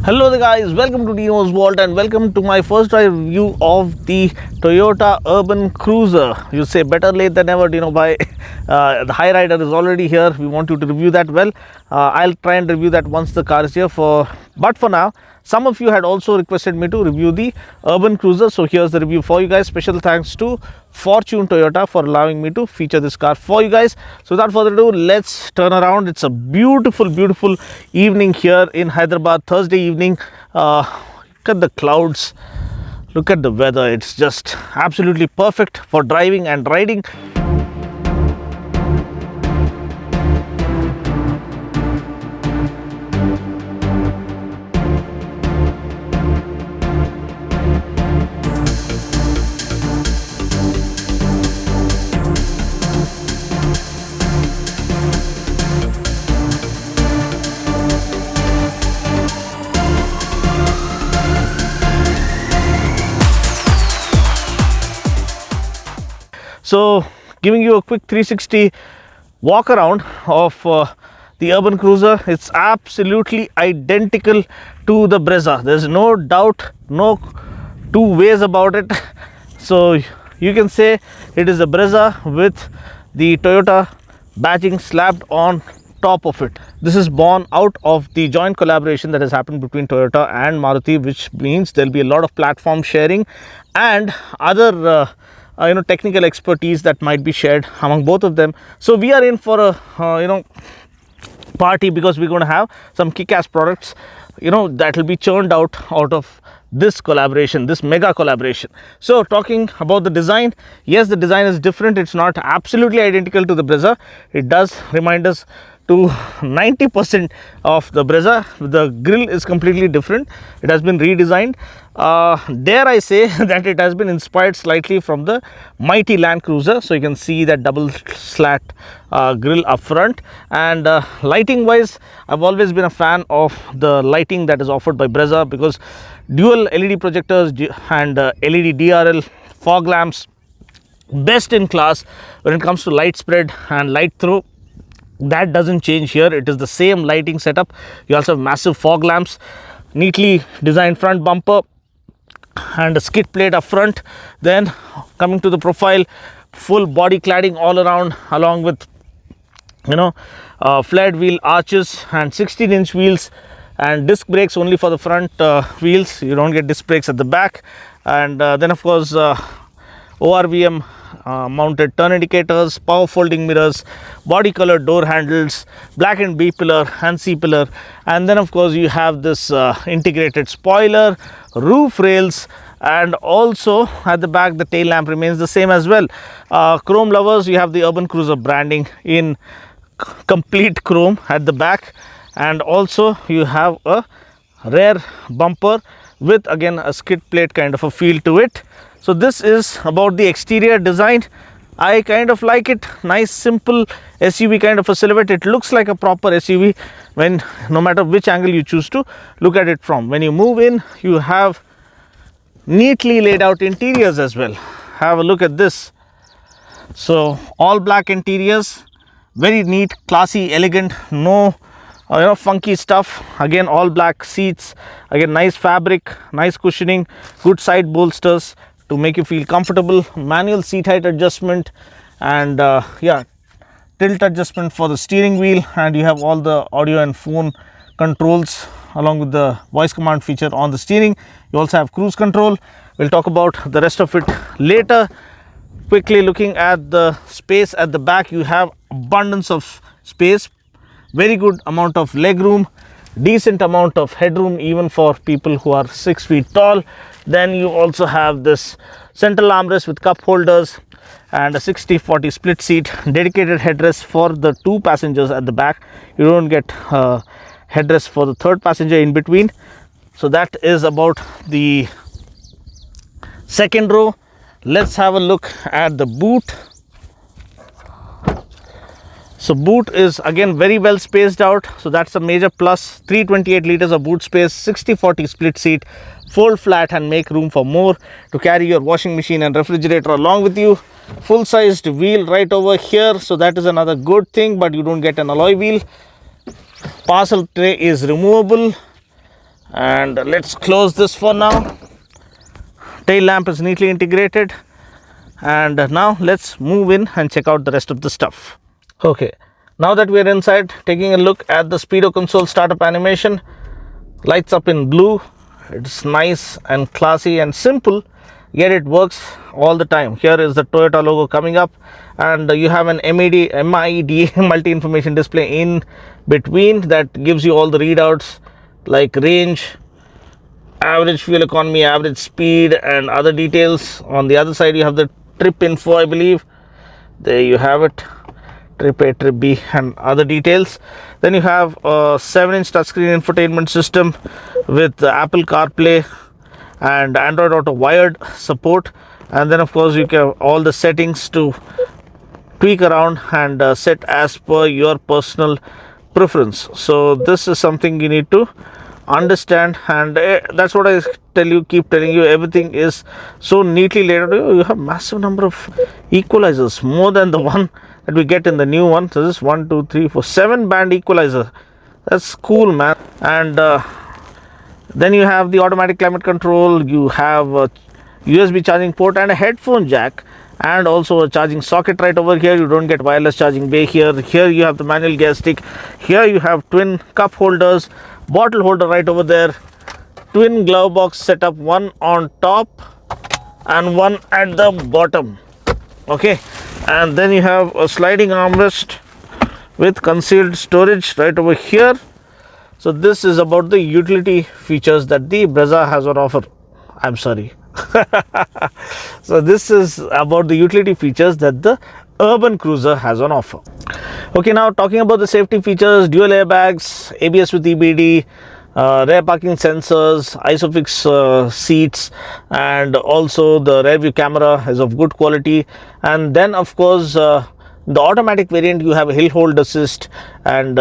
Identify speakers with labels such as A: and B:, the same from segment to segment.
A: Hello there guys, welcome to Dino's Vault and welcome to my first drive review of the Toyota Urban Cruiser. You say better late than never, Dino bhai. The High Rider is already here. We want you to review that. Well, I'll try and review that once the car is here. But for now, some of you had also requested me to review the Urban Cruiser. So here's the review for you guys. Special thanks to Fortune Toyota for allowing me to feature this car for you guys. So without further ado, let's turn around. It's a beautiful evening here in Hyderabad, Thursday evening. Look at the clouds, look at the weather. It's just absolutely perfect for driving and riding. So giving you a quick 360 walk around of the Urban Cruiser. It's absolutely identical to the Brezza. There's no doubt, no two ways about it. So you can say it is a Brezza with the Toyota badging slapped on top of it. This is born out of the joint collaboration that has happened between Toyota and Maruti, which means there'll be a lot of platform sharing and other technical expertise that might be shared among both of them. So we are in for a party because we're going to have some kick-ass products that will be churned out of this collaboration, this mega collaboration. So talking about the design, yes, the design is different. It's not absolutely identical to the Brezza. It does remind us to 90% of the Brezza. The grille is completely different. It has been redesigned. Dare I say that it has been inspired slightly from the mighty Land Cruiser. So you can see that double slat grille up front. And lighting wise, I've always been a fan of the lighting that is offered by Brezza, because dual LED projectors and LED DRL fog lamps, best in class when it comes to light spread and light throw. That doesn't change here. It is the same lighting setup. You also have massive fog lamps, neatly designed front bumper and a skid plate up front. Then coming to the profile, full body cladding all around, along with flared wheel arches and 16-inch wheels and disc brakes only for the front wheels. You don't get disc brakes at the back. And then of course ORVM mounted turn indicators, power folding mirrors, body colored door handles, black and B pillar and C pillar, and then of course you have this integrated spoiler, roof rails, and also at the back the tail lamp remains the same as well. Chrome lovers, you have the Urban Cruiser branding in complete chrome at the back, and also you have a rear bumper with again a skid plate kind of a feel to it. So this is about the exterior design. I kind of like it. Nice simple SUV kind of a silhouette. It looks like a proper SUV when no matter which angle you choose to look at it from. When you move in, you have neatly laid out interiors as well. Have a look at this. So all black interiors, very neat, classy, elegant, no funky stuff. Again, all black seats, again nice fabric, nice cushioning, good side bolsters to make you feel comfortable, manual seat height adjustment, and tilt adjustment for the steering wheel, and you have all the audio and phone controls along with the voice command feature on the steering. You also have cruise control. We'll talk about the rest of it later. Quickly looking at the space at the back, you have abundance of space, very good amount of leg room, decent amount of headroom even for people who are 6 feet tall. Then you also have this central armrest with cup holders and a 60-40 split seat, dedicated headrest for the 2 passengers at the back. You don't get headrest for the 3rd passenger in between. So that is about the 2nd row. Let's have a look at the boot. So boot is again very well spaced out, so that's a major plus. 328 liters of boot space, 60-40 split seat, fold flat and make room for more to carry your washing machine and refrigerator along with you. Full sized wheel right over here, so that is another good thing, but you don't get an alloy wheel. Parcel tray is removable, And let's close this for now. Tail lamp is neatly integrated, and now let's move in and check out the rest of the stuff. Okay, now that we're inside, taking a look at the speedo console startup animation. Lights up in blue. It's nice and classy and simple, yet it works all the time. Here is the Toyota logo coming up, and you have an MID multi-information display in between that gives you all the readouts like range, average fuel economy, average speed, and other details. On the other side you have the trip info, I believe. There you have it, trip A, trip B, and other details. Then you have a 7-inch touchscreen infotainment system with Apple CarPlay and Android Auto wired support, and then of course you can have all the settings to tweak around and set as per your personal preference. So this is something you need to understand, and that's what I keep telling you, everything is so neatly laid out. You have massive number of equalizers, more than the one that we get in the new one. So this is 1 2 3 4 7 band equalizer. That's cool, man. And then you have the automatic climate control, you have a USB charging port and a headphone jack, and also a charging socket right over here. You don't get wireless charging bay here. Here you have the manual gear stick. Here you have twin cup holders, bottle holder right over there, twin glove box setup, one on top and one at the bottom. Okay, and then you have a sliding armrest with concealed storage right over here. So this is about the utility features that the Brezza has on offer. I'm sorry. So this is about the utility features that the urban cruiser has on offer. Okay, now talking about the safety features: dual airbags, ABS with EBD, rear parking sensors, ISOFIX seats, and also the rear view camera is of good quality. And then of course the automatic variant, you have a hill hold assist and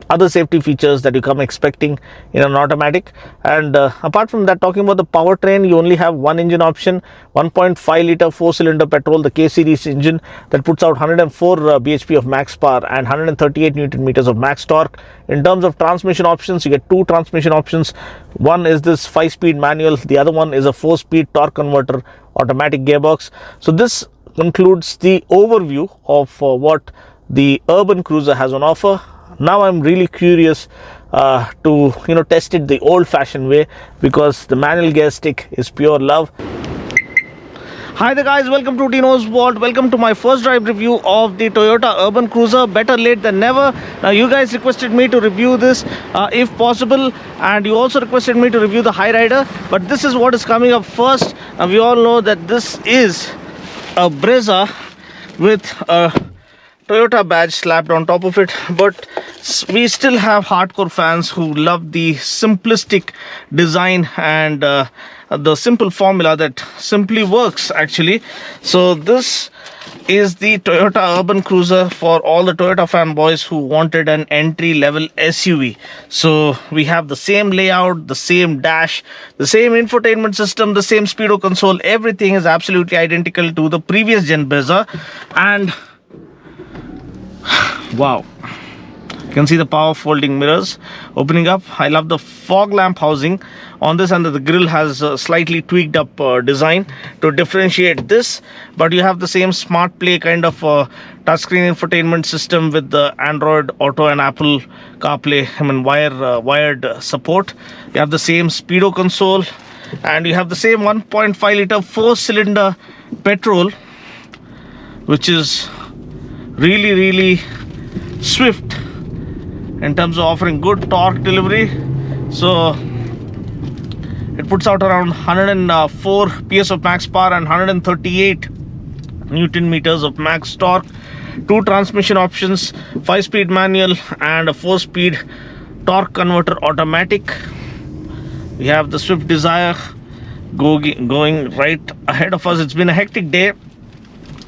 A: other safety features that you come expecting in an automatic. And apart from that, talking about the powertrain, you only have one engine option, 1.5 liter 4-cylinder petrol, the K series engine that puts out 104 bhp of max power and 138 newton meters of max torque. In terms of transmission options, you get two transmission options. One is this 5-speed manual, the other one is a 4-speed torque converter automatic gearbox. So this concludes the overview of what the urban cruiser has on offer. Now I'm really curious to test it the old-fashioned way, because the manual gear stick is pure love. Hi there guys, welcome to Tino's World. Welcome to my first drive review of the Toyota Urban Cruiser. Better late than never. Now you guys requested me to review this if possible, and you also requested me to review the Hyrider, but this is what is coming up first. We all know that this is a Brezza with a Toyota badge slapped on top of it, but we still have hardcore fans who love the simplistic design and the simple formula that simply works actually. So this is the Toyota Urban Cruiser for all the Toyota fanboys who wanted an entry-level SUV. So we have the same layout, the same dash, the same infotainment system, the same speedo console. Everything is absolutely identical to the previous gen Brezza. And wow, you can see the power folding mirrors opening up. I love the fog lamp housing on this, and the grille has a slightly tweaked up design to differentiate this. But you have the same smart play kind of touchscreen infotainment system with the Android Auto and Apple CarPlay, wired support. You have the same speedo console, and you have the same 1.5 liter 4-cylinder petrol, which is really swift in terms of offering good torque delivery. So it puts out around 104 PS of max power and 138 Newton meters of max torque. Two transmission options, 5-speed manual and a 4-speed torque converter automatic. We have the Swift Desire going right ahead of us. It's been a hectic day.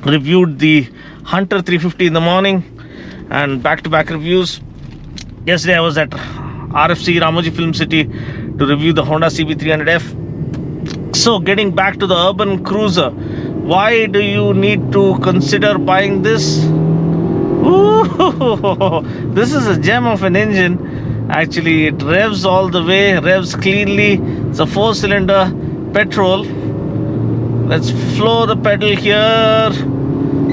A: Reviewed the Hunter 350 in the morning and back-to-back reviews. Yesterday I was at RFC Ramoji Film City to review the Honda CB300F. So getting back to the Urban Cruiser, why do you need to consider buying this? Ooh, this is a gem of an engine. Actually, it revs all the way, revs cleanly. It's a 4-cylinder petrol. Let's floor the pedal here.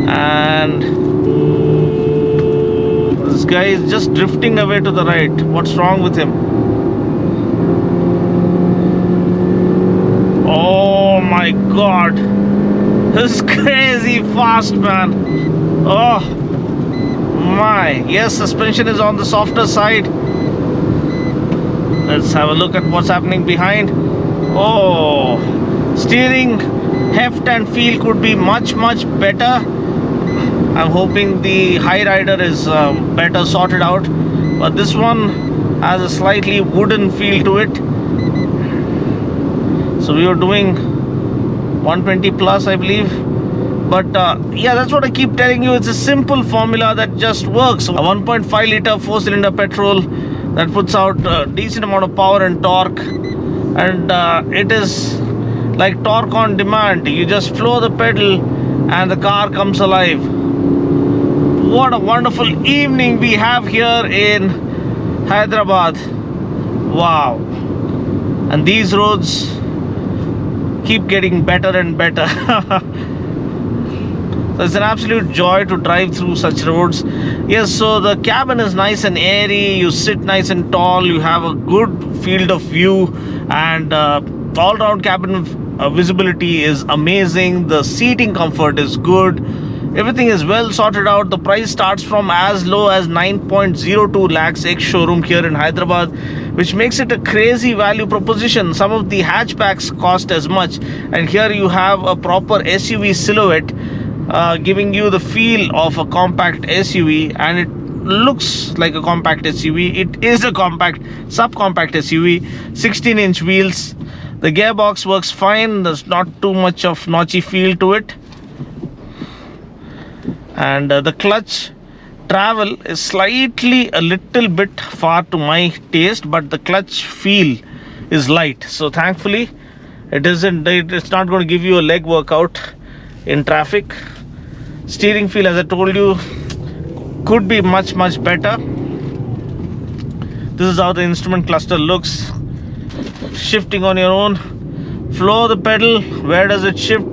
A: And this guy is just drifting away to the right. What's wrong with him? Oh my god. This is crazy fast, man. Oh my. Yes, suspension is on the softer side. Let's have a look at what's happening behind. Oh, steering heft and feel could be much better. I'm hoping the high rider is better sorted out, but this one has a slightly wooden feel to it. So we were doing 120 plus, I believe. But yeah, that's what I keep telling you. It's a simple formula that just works. A 1.5 liter 4-cylinder petrol that puts out a decent amount of power and torque, and it is like torque on demand. You just floor the pedal and the car comes alive. What a wonderful evening we have here in Hyderabad. Wow. And these roads keep getting better and better. So it's an absolute joy to drive through such roads. Yes, so the cabin is nice and airy. You sit nice and tall. You have a good field of view, and all-round cabin visibility is amazing. The seating comfort is good. Everything is well sorted out. The price starts from as low as 9.02 lakhs ex-showroom here in Hyderabad, which makes it a crazy value proposition. Some of the hatchbacks cost as much, and here you have a proper SUV silhouette, giving you the feel of a compact SUV, and it looks like a compact SUV. It is a subcompact SUV. 16-inch wheels. The gearbox works fine. There's not too much of notchy feel to it. And the clutch travel is a little bit far to my taste, but the clutch feel is light. So thankfully, it's not going to give you a leg workout in traffic. Steering feel, as I told you, could be much better. This is how the instrument cluster looks. Shifting on your own. Floor the pedal. Where does it shift?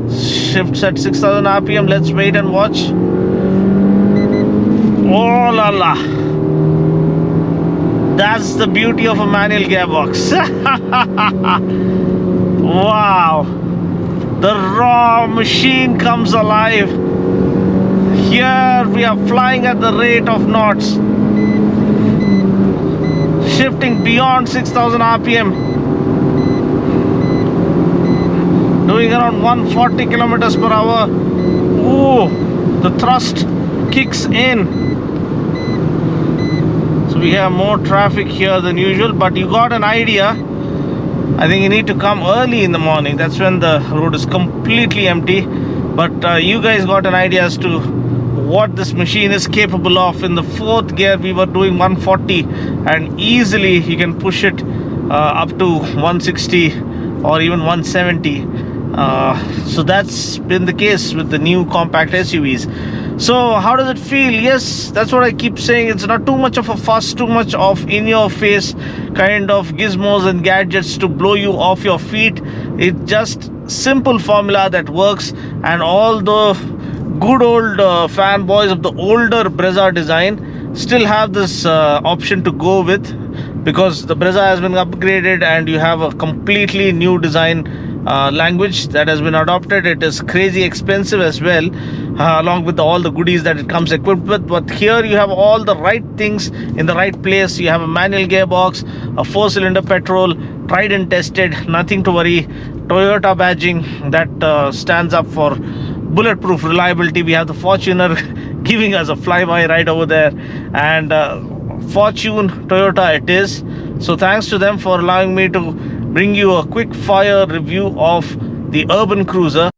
A: Shifts at 6000 RPM. Let's wait and watch. Oh la la. That's the beauty of a manual gearbox. Wow. The raw machine comes alive. Here we are flying at the rate of knots. Shifting beyond 6000 RPM. Doing around 140 kilometers per hour. Ooh, the thrust kicks in. So we have more traffic here than usual, but you got an idea. I think you need to come early in the morning. That's when the road is completely empty. But you guys got an idea as to what this machine is capable of. In the 4th gear, we were doing 140, and easily you can push it up to 160 or even 170. So that's been the case with the new compact SUVs. So how does it feel? Yes, that's what I keep saying. It's not too much of a fuss, too much of in-your-face kind of gizmos and gadgets to blow you off your feet. It's just simple formula that works, and all the good old fanboys of the older Brezza design still have this option to go with, because the Brezza has been upgraded and you have a completely new design language that has been adopted. It is crazy expensive as well, along with all the goodies that it comes equipped with. But here you have all the right things in the right place. You have a manual gearbox, a 4-cylinder petrol, tried and tested, nothing to worry. Toyota badging that stands up for bulletproof reliability. We have the Fortuner giving us a flyby right over there, and Fortune Toyota it is. So thanks to them for allowing me to bring you a quick fire review of the urban cruiser.